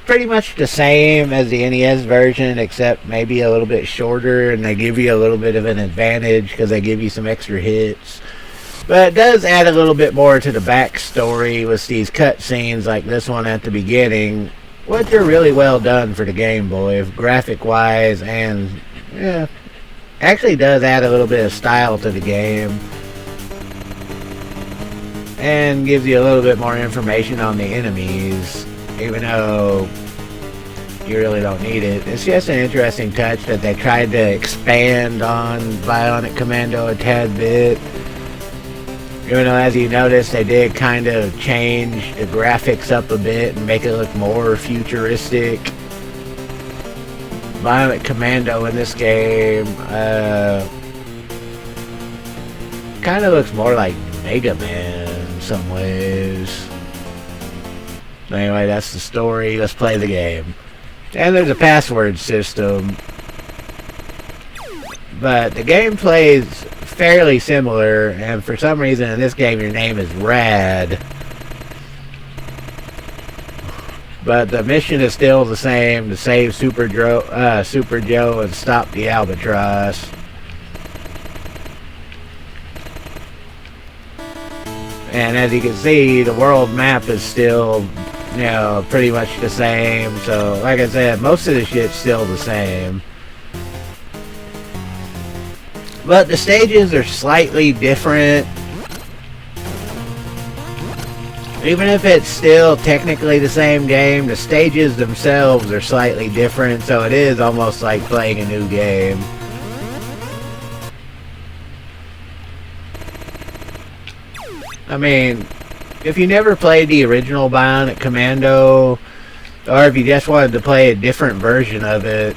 pretty much the same as the NES version, except maybe a little bit shorter, and they give you a little bit of an advantage because they give you some extra hits. But it does add a little bit more to the backstory with these cutscenes like this one at the beginning, which are really well done for the Game Boy, graphic-wise, and yeah, actually does add a little bit of style to the game. And gives you a little bit more information on the enemies, even though you really don't need it. It's just an interesting touch that they tried to expand on BIONIC Commando a tad bit. Even though, as you notice, they did kind of change the graphics up a bit and make it look more futuristic. BIONIC Commando in this game kind of looks more like Mega Man in some ways. Anyway, that's the story. Let's play the game. And there's a password system, but the gameplay is fairly similar, and for some reason in this game your name is Rad. But the mission is still the same, to save Super Joe and stop the Albatross. And as you can see, the world map is still, you know, pretty much the same. So, like I said, most of the shit's still the same. But the stages are slightly different. Even if it's still technically the same game, the stages themselves are slightly different. So it is almost like playing a new game. I mean, if you never played the original BIONIC Commando, or if you just wanted to play a different version of it,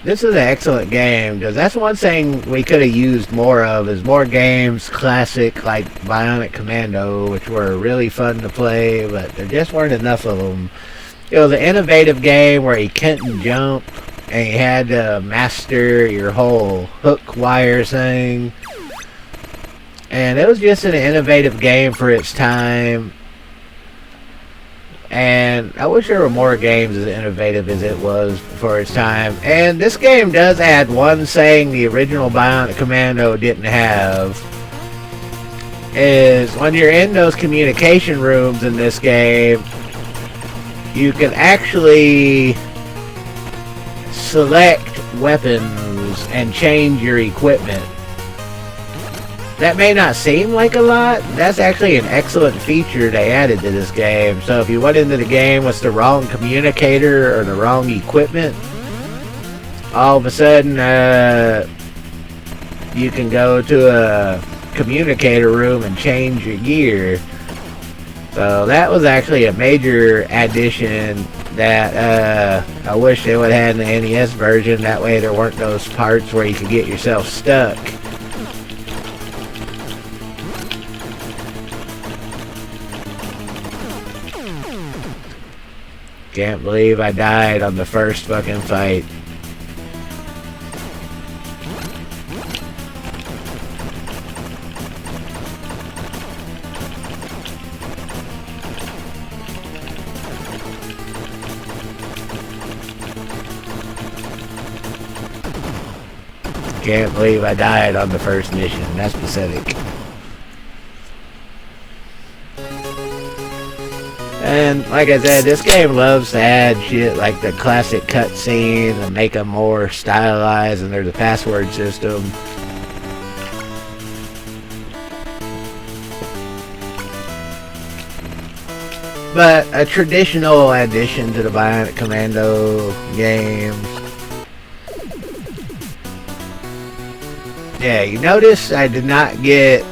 this is an excellent game, because that's one thing we could have used more of, is more games classic like BIONIC Commando, which were really fun to play, but there just weren't enough of them. It was an innovative game where you couldn't jump, and you had to master your whole hook wire thing. And it was just an innovative game for its time. And I wish there were more games as innovative as it was for its time. And this game does add one thing the original BIONIC Commando didn't have. Is when you're in those communication rooms in this game, you can actually select weapons and change your equipment. That may not seem like a lot. That's actually an excellent feature they added to this game. So if you went into the game with the wrong communicator or the wrong equipment, all of a sudden you can go to a communicator room and change your gear. So that was actually a major addition that I wish they would have had in the NES version. That way there weren't those parts where you could get yourself stuck. Can't believe I died on the first fucking fight. Can't believe I died on the first mission. That's pathetic. And like I said, this game loves to add shit like the classic cutscenes and make them more stylized, and there's a password system. But a traditional addition to the BIONIC Commando games. Yeah, you notice I did not get...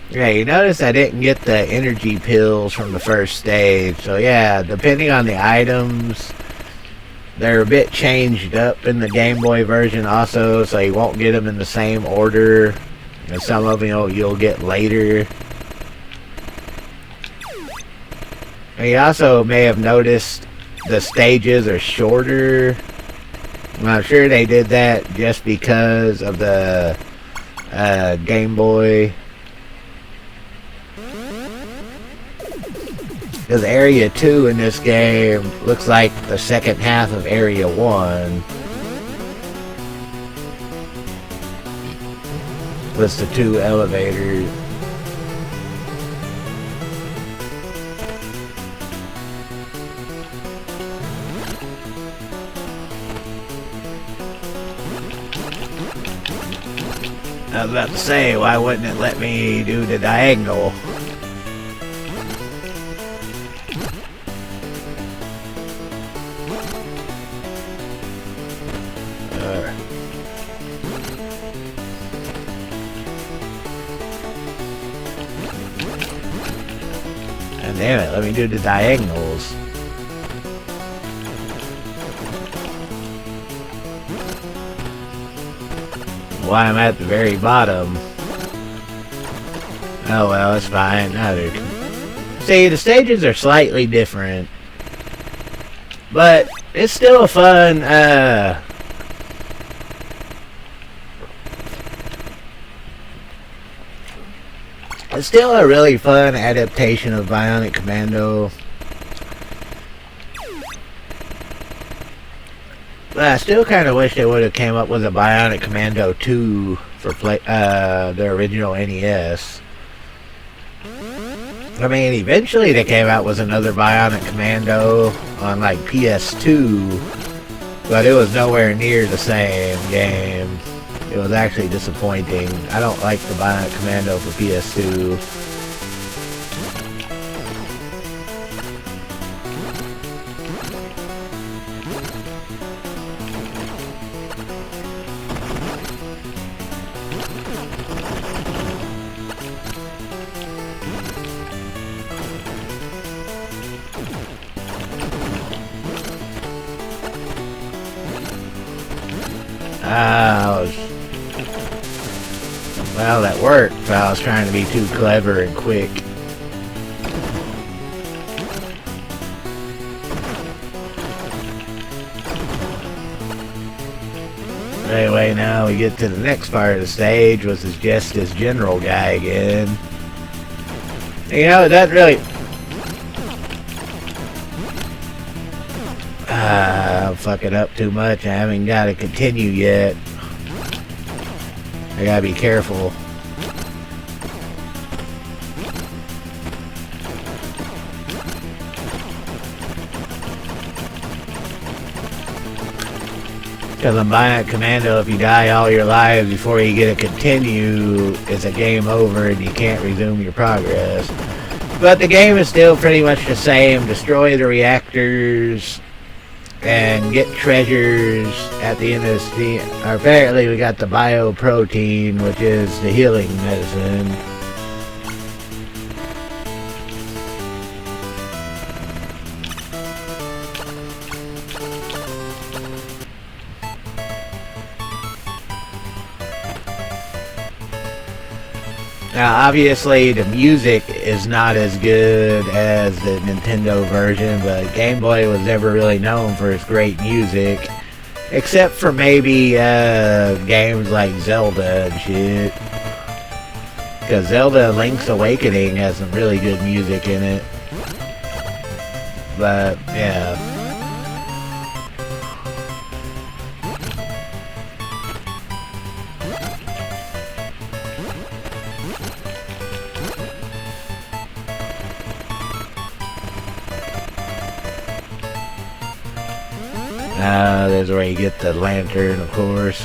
Yeah, you notice I didn't get the energy pills from the first stage. So yeah, depending on the items, they're a bit changed up in the Game Boy version also, so you won't get them in the same order. And some of them you'll get later. And you also may have noticed the stages are shorter. I'm sure they did that just because of the Game Boy. Because Area 2 in this game looks like the second half of Area 1. With the 2 elevators. I was about to say, why wouldn't it let me do the diagonal? And damn it, let me do the diagonals. Why I'm at the very bottom. Oh well, it's fine. See, the stages are slightly different, but it's still a fun, it's still a really fun adaptation of Bionic Commando. But I still kind of wish they would have came up with a Bionic Commando 2 for the original NES. I mean, eventually they came out with another Bionic Commando on like PS2, but it was nowhere near the same game. It was actually disappointing. I don't like the Bionic Commando for PS2. Well, that worked, but I was trying to be too clever and quick. Anyway, now we get to the next part of the stage, which is just this general guy again. You know, it doesn't really... I'm fucking up too much. I haven't got to continue yet. I gotta be careful. Because on Bionic Commando, if you die all your lives before you get to continue, it's a game over and you can't resume your progress. But the game is still pretty much the same. Destroy the reactors and get treasures at the end of the scene. Apparently we got the bioprotein, which is the healing medicine. Now obviously the music is not as good as the Nintendo version, but Game Boy was never really known for its great music, except for maybe games like Zelda and shit. Because Zelda Link's Awakening has some really good music in it. But yeah. There's where you get the lantern, of course.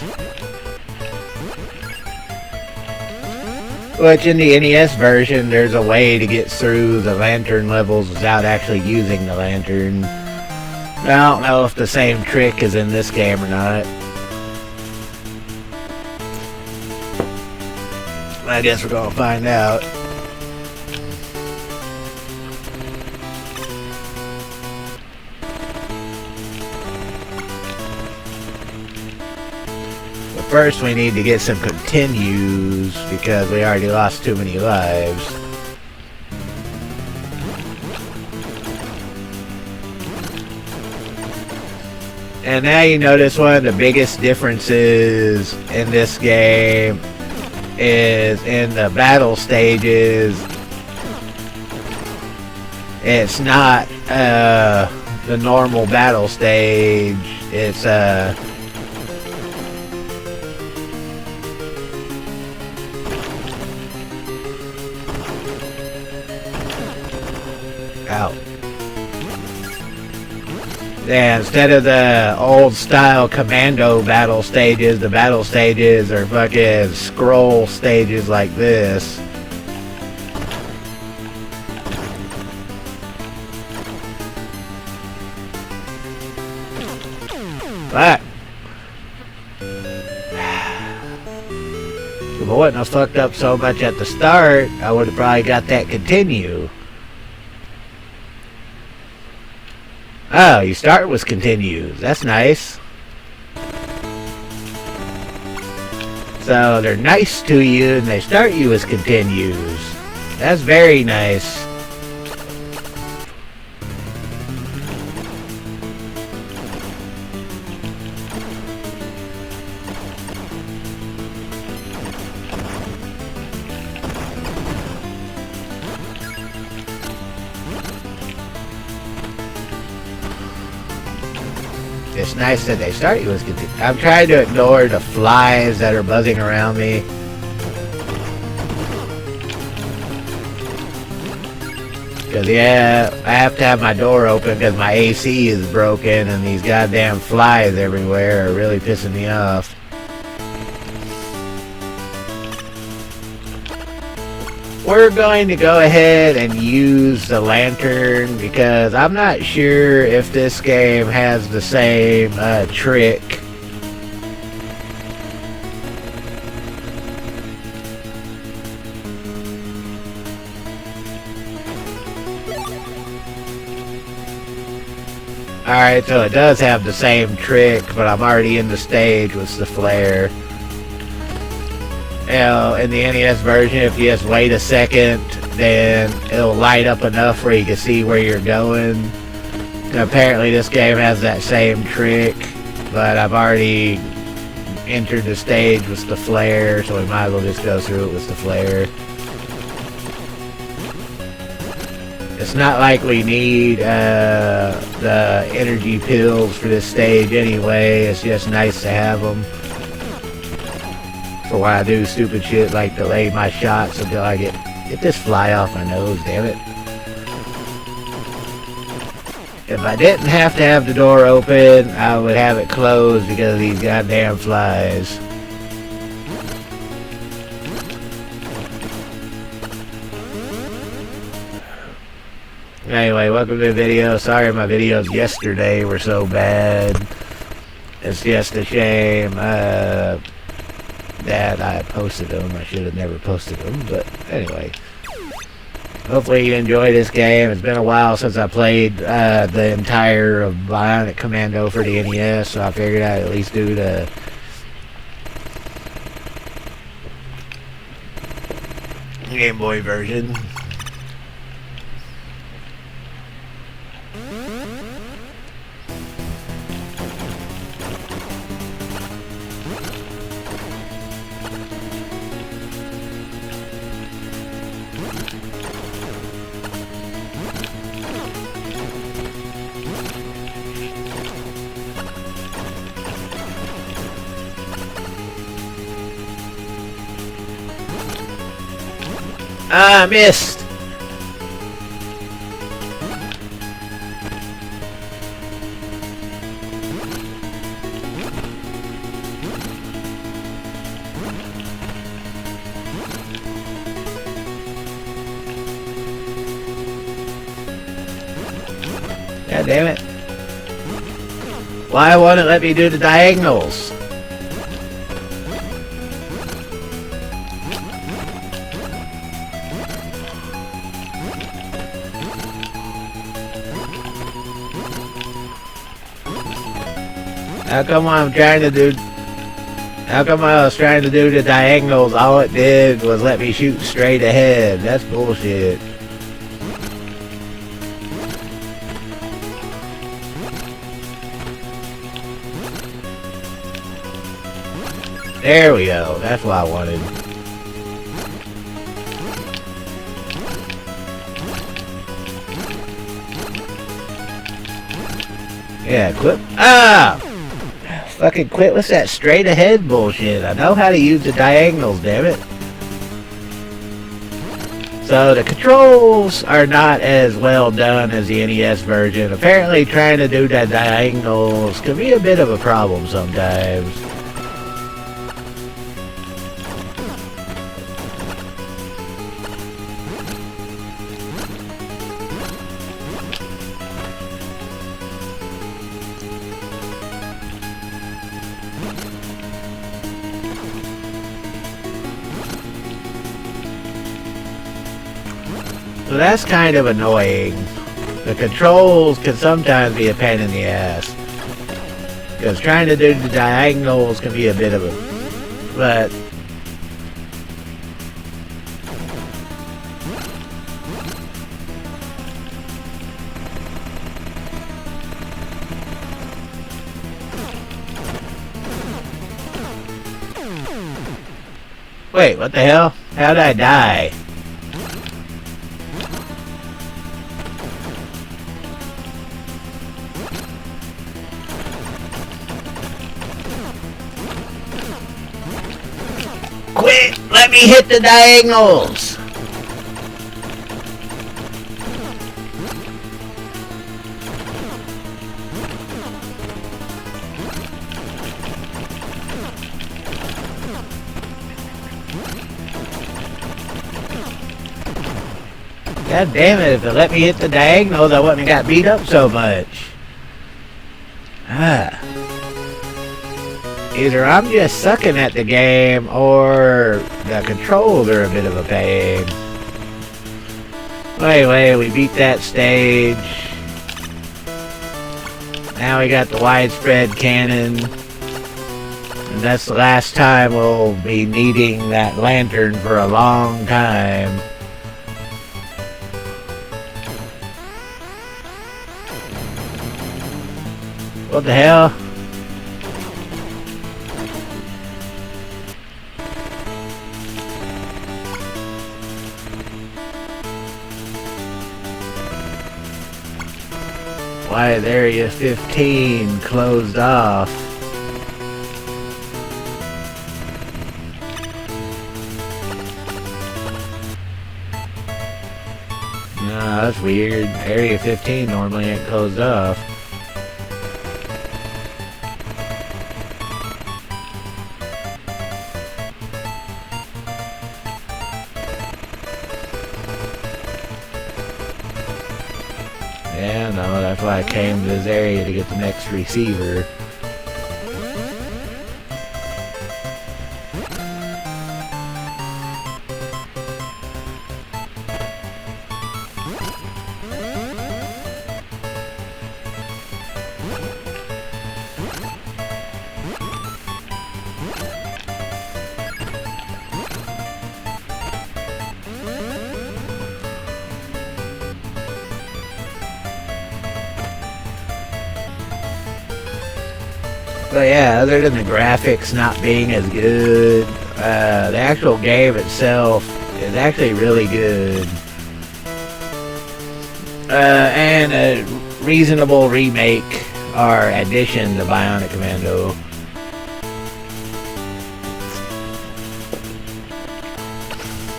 Which in the NES version, there's a way to get through the lantern levels without actually using the lantern. I don't know if the same trick is in this game or not. I guess we're gonna find out. First we need to get some continues because we already lost too many lives. And now you notice one of the biggest differences in this game is in the battle stages. It's not the normal battle stage. It's out. Yeah, instead of the old style commando battle stages, the battle stages are fucking scroll stages like this. But if I wouldn't have fucked up so much at the start, I would have probably got that continue. Oh, you start with continues. That's nice. So they're nice to you and they start you as continues. That's very nice. It's nice that they start you as continues. I'm trying to ignore the flies that are buzzing around me. Because, yeah, I have to have my door open because my AC is broken and these goddamn flies everywhere are really pissing me off. We're going to go ahead and use the lantern because I'm not sure if this game has the same trick. Alright, so it does have the same trick, but I'm already in the stage with the flare. You know, in the NES version, if you just wait a second, then it'll light up enough where you can see where you're going. And apparently this game has that same trick, but I've already entered the stage with the flare, so we might as well just go through it with the flare. It's not like we need the energy pills for this stage anyway, it's just nice to have them. For when I do stupid shit like delay my shots until I get this fly off my nose, damn it. If I didn't have to have the door open, I would have it closed because of these goddamn flies. Anyway, welcome to the video. Sorry my videos yesterday were so bad. It's just a shame that I posted them. I should have never posted them, but anyway. Hopefully you enjoy this game. It's been a while since I played the entire of BIONIC Commando for the NES, so I figured I'd at least do the Game Boy version. Ah, missed! God damn it. Why won't it let me do the diagonals? How come when I was trying to do the diagonals, all it did was let me shoot straight ahead? That's bullshit. There we go. That's what I wanted. Yeah, quit. Ah! Fucking quit with that straight ahead bullshit. I know how to use the diagonals, damn it. So the controls are not as well done as the NES version. Apparently trying to do the diagonals can be a bit of a problem sometimes. So that's kind of annoying. The controls can sometimes be a pain in the ass. Because trying to do the diagonals can be a bit of a... But... Wait, what the hell? How'd I die? Quit! Let me hit the diagonals! God damn it, if it let me hit the diagonals, I wouldn't have got beat up so much. Ah. Either I'm just sucking at the game, or the controls are a bit of a pain. Anyway, we beat that stage. Now we got the widespread cannon. And that's the last time we'll be needing that lantern for a long time. What the hell? Why is Area 15 closed off? No, that's weird. Area 15 normally ain't closed off. Yeah, no, that's why I came to this area to get the next receiver. But yeah, other than the graphics not being as good, the actual game itself is actually really good. And a reasonable remake or addition to BIONIC Commando.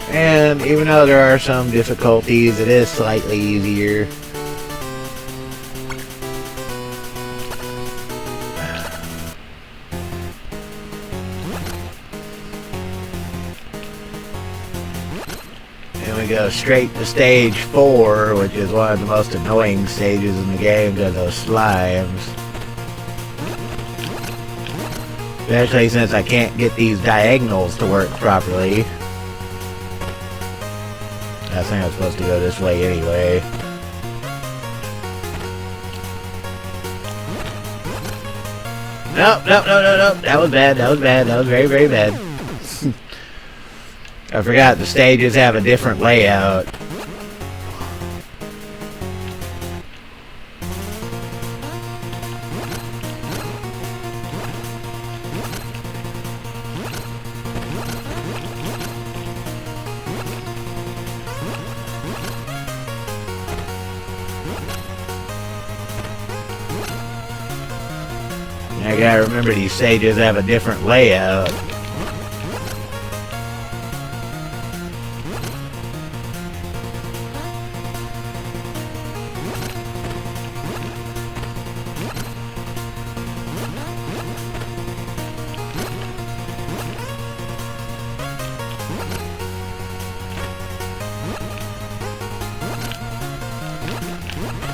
And even though there are some difficulties, it is slightly easier. And we go straight to stage 4, which is one of the most annoying stages in the game because of those slimes. Especially since I can't get these diagonals to work properly. I think I'm supposed to go this way anyway. Nope. That was bad. That was very, very bad. I forgot the stages have a different layout. I gotta remember these stages have a different layout.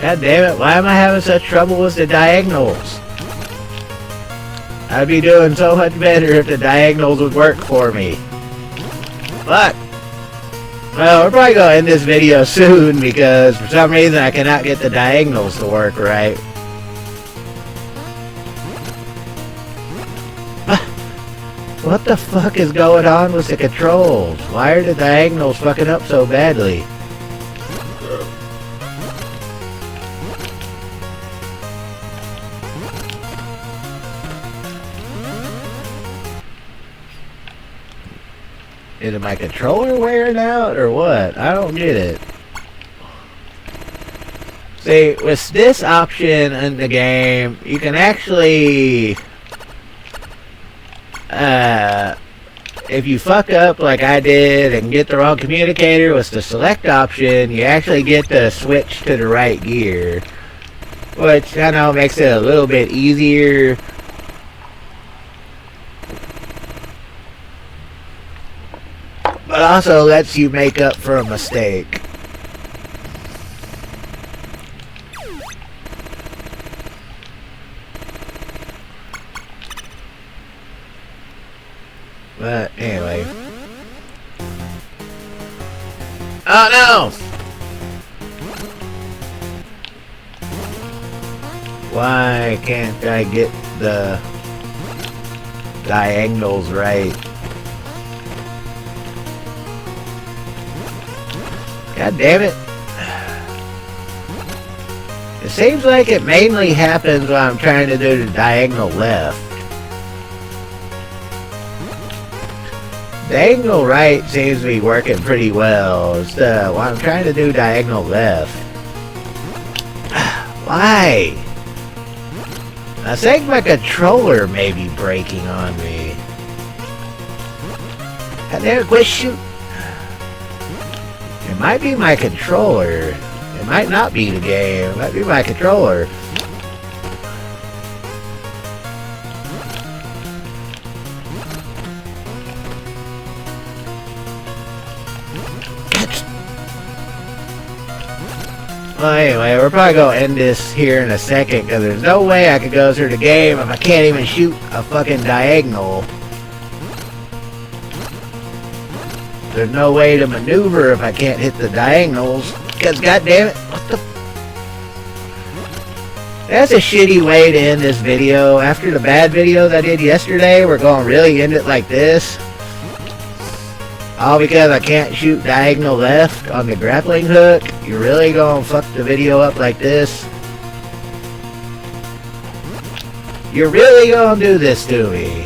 God damn it, why am I having such trouble with the diagonals? I'd be doing so much better if the diagonals would work for me. But, well, we're probably going to end this video soon because for some reason I cannot get the diagonals to work right. What the fuck is going on with the controls? Why are the diagonals fucking up so badly? Is my controller wearing out or what? I don't get it. See, with this option in the game, you can actually, if you fuck up like I did and get the wrong communicator with the select option, you actually get to switch to the right gear, which I know makes it a little bit easier. But also lets you make up for a mistake. But anyway. Oh no! Why can't I get the diagonals right? God damn it. It seems like it mainly happens when I'm trying to do the diagonal left. Diagonal right seems to be working pretty well. It's when I'm trying to do diagonal left. Why? I think my controller may be breaking on me. God damn it, quit shooting. It might be my controller. It might not be the game. It might be my controller. Well, anyway, we're probably going to end this here in a second because there's no way I could go through the game if I can't even shoot a fucking diagonal. There's no way to maneuver if I can't hit the diagonals. Because goddamn it, what the? That's a shitty way to end this video. After the bad videos I did yesterday, we're going to really end it like this. All because I can't shoot diagonal left on the grappling hook. You're really going to fuck the video up like this? You're really going to do this to me?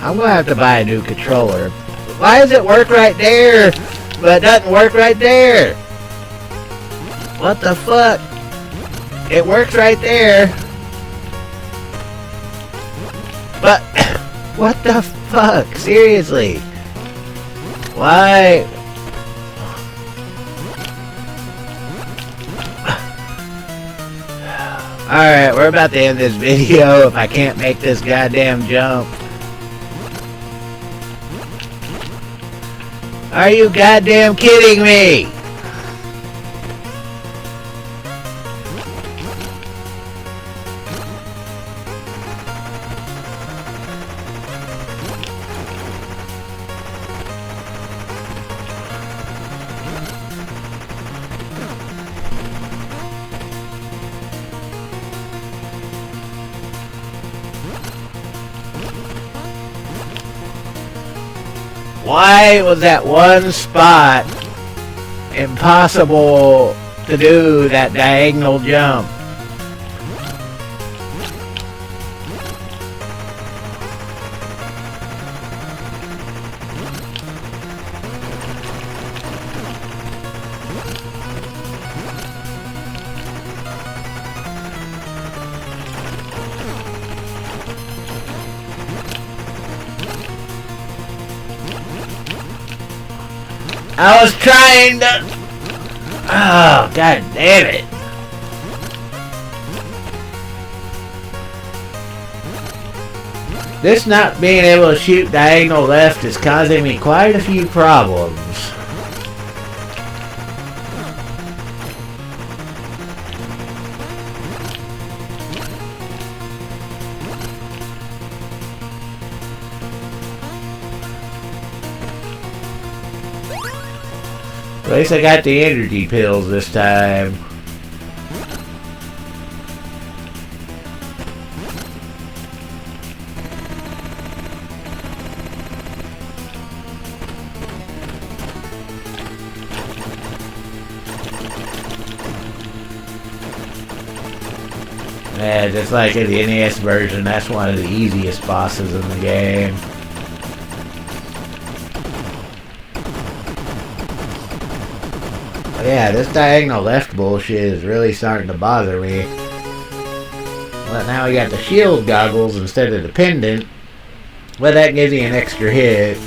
I'm going to have to buy a new controller. Why does it work right there, but it doesn't work right there? What the fuck? It works right there. But, what the fuck? Seriously? Why? Alright, we're about to end this video if I can't make this goddamn jump. Are you goddamn kidding me? Why was that one spot impossible to do that diagonal jump? I was trying to... Oh, god damn it. This not being able to shoot diagonal left is causing me quite a few problems. At least I got the energy pills this time. Yeah, just like in the NES version, that's one of the easiest bosses in the game. Yeah, this diagonal left bullshit is really starting to bother me. Well, now we got the shield goggles instead of the pendant. Well, that gives you an extra hit.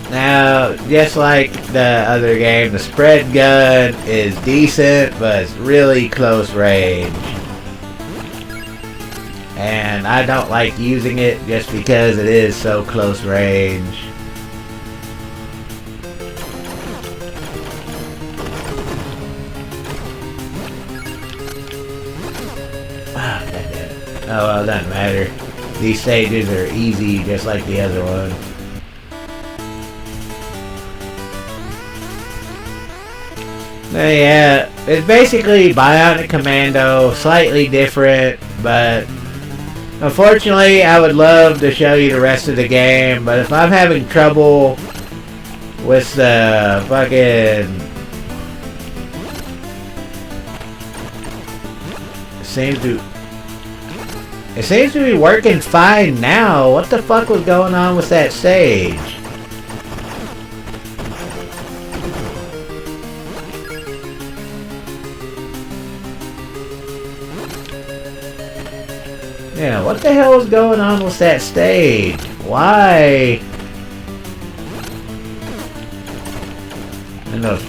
Now, just like the other game, the spread gun is decent, but it's really close range. And I don't like using it just because it is so close range. Ah, goddamn. Oh well, it doesn't matter. These stages are easy just like the other one. Yeah, it's basically BIONIC Commando, slightly different, but unfortunately I would love to show you the rest of the game, but if I'm having trouble with the fucking... It seems to be working fine now. What the fuck was going on with that stage? Yeah, what the hell is going on with that stage? Why? I know.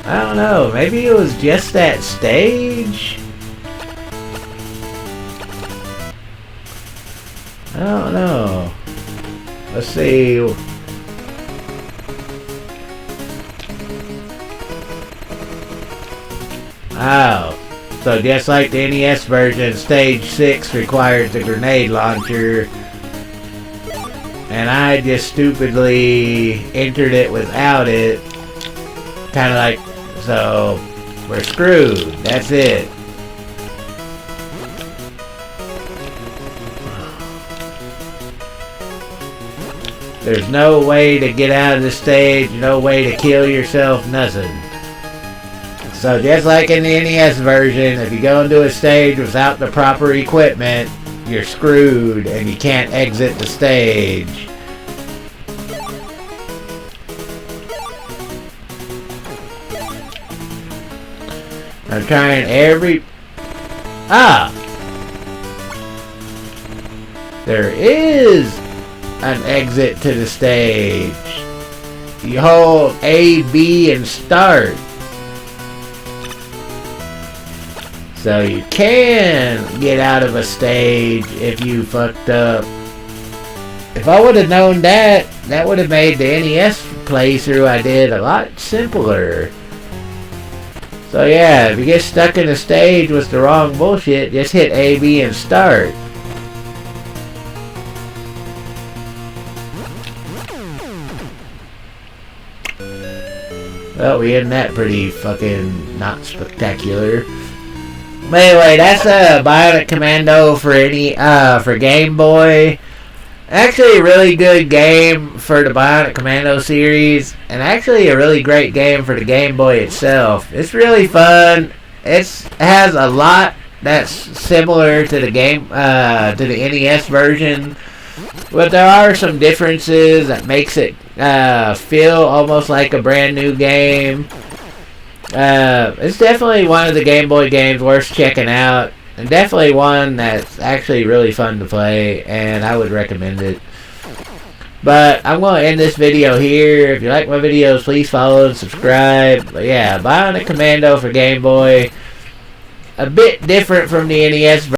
I don't know. Maybe it was just that stage? I don't know. Let's see. Oh. So just like the NES version, stage 6 requires the grenade launcher. And I just stupidly entered it without it. Kinda like, so we're screwed. That's it. There's no way to get out of the stage, no way to kill yourself, nothing. So just like in the NES version, if you go into a stage without the proper equipment, you're screwed and you can't exit the stage. I'm trying every... Ah! There is an exit to the stage. You hold A, B, and start. So you can get out of a stage if you fucked up. If I would have known that, that would have made the NES playthrough I did a lot simpler. So yeah, if you get stuck in a stage with the wrong bullshit, just hit A, B, and start. Well, we end that pretty fucking not spectacular. But anyway, that's BIONIC Commando for any for Game Boy. Actually a really good game for the Bionic Commando series, and actually a really great game for the Game Boy itself. It's really fun. It has a lot that's similar to the NES version, but there are some differences that makes it feel almost like a brand new game. It's definitely one of the Game Boy games worth checking out. And definitely one that's actually really fun to play, and I would recommend it. But I'm going to end this video here. If you like my videos, please follow and subscribe. But yeah, Bionic Commando for Game Boy. A bit different from the NES version.